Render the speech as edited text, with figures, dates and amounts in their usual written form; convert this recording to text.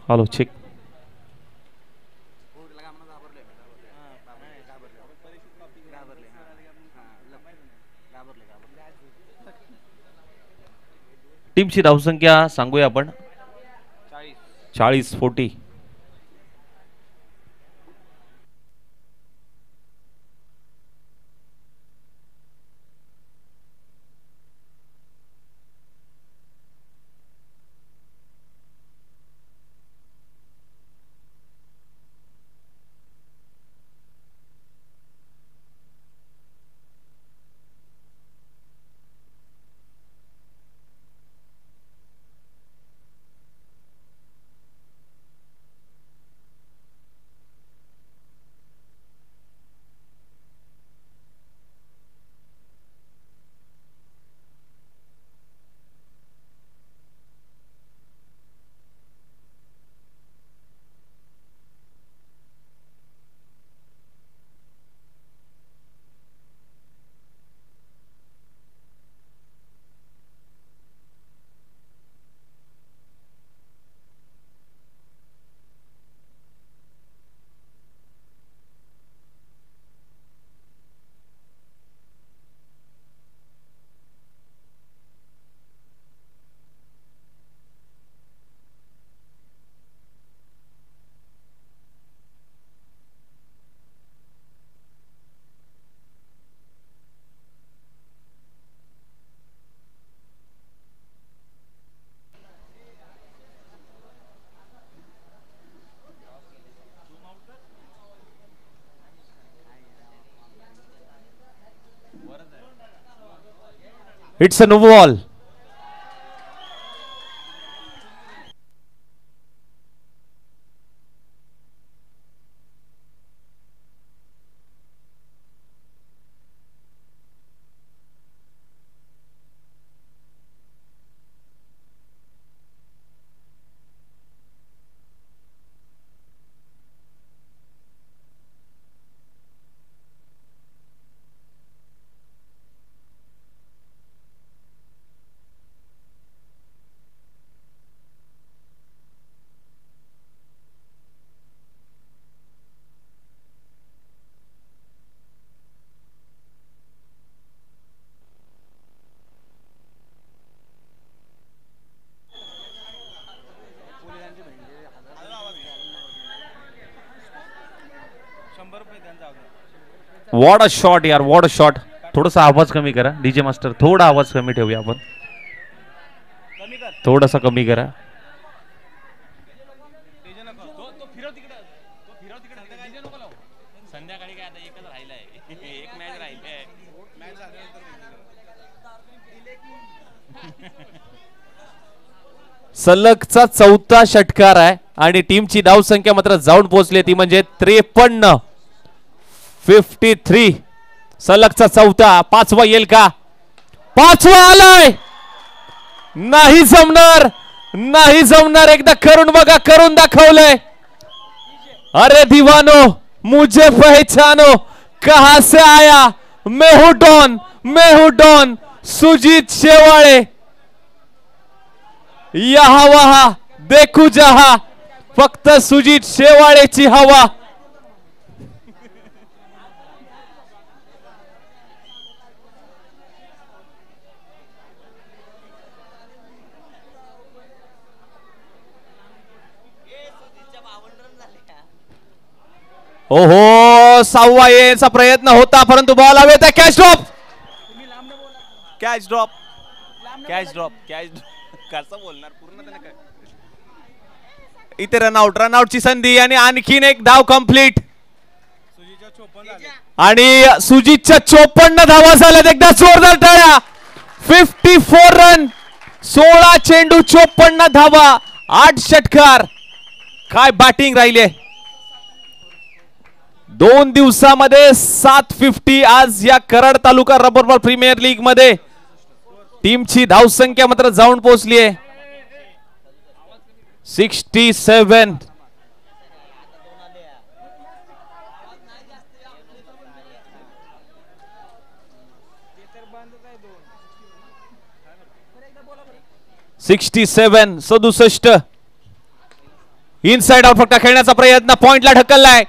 Hello check. टीमची धावसंख्या सांगूया आपण 40-40. It's a no ball. What a shot यार, वॉट अ शॉट. थोडासा आवाज कमी करा डीजे मास्टर, थोडा आवाज कमी ठेवूया आपण, थोडासा कमी करा. संध्याकाळी काय आता एकच राहिलाय, एक मॅच राहिली. सलगचा चौथा षटकार आहे आणि टीमची धावसंख्या मात्र जाऊन पोहोचली ती म्हणजे 53. 53. सलगचा चौथा. पाचवा येईल का? पाचवा आलाय. नाही जमणार, नाही जमणार. एकदा करून बघा, करून दाखवलंय. अरे दीवानो मुझे पहचानो, कहां से आया, मैं हूं डॉन, मैं हूं डॉन. सुजीत शेवाळे. यहा वहा देखू जहा, फक्त सुजीत शेवाळेची हवा. ओहो, सहावा येण्याचा प्रयत्न होता परंतु बॉल हवेत. Catch drop, catch drop, catch drop, catch कसं बोलणार पूर्ण त्याने. इथे रनआउटची संधी आणि आणखीन एक धाव कंप्लीट. आणि सुजीतच्या 54 धावा झाल्यात. एकदा जोरदार टाळ्या. 54 रन, 16 चेंडू, 54 धावा, 8 षटकार. काय बॅटिंग राहिले. 2 दिवसामध्ये 750 आज या Karad taluka rubber ball premier league मध्ये टीमची धावसंख्या मात्र जाऊन पोहोचली आहे 67. इनसाइड आउट फक्त खेळण्याचा प्रयत्न पॉइंटला ढकललाय.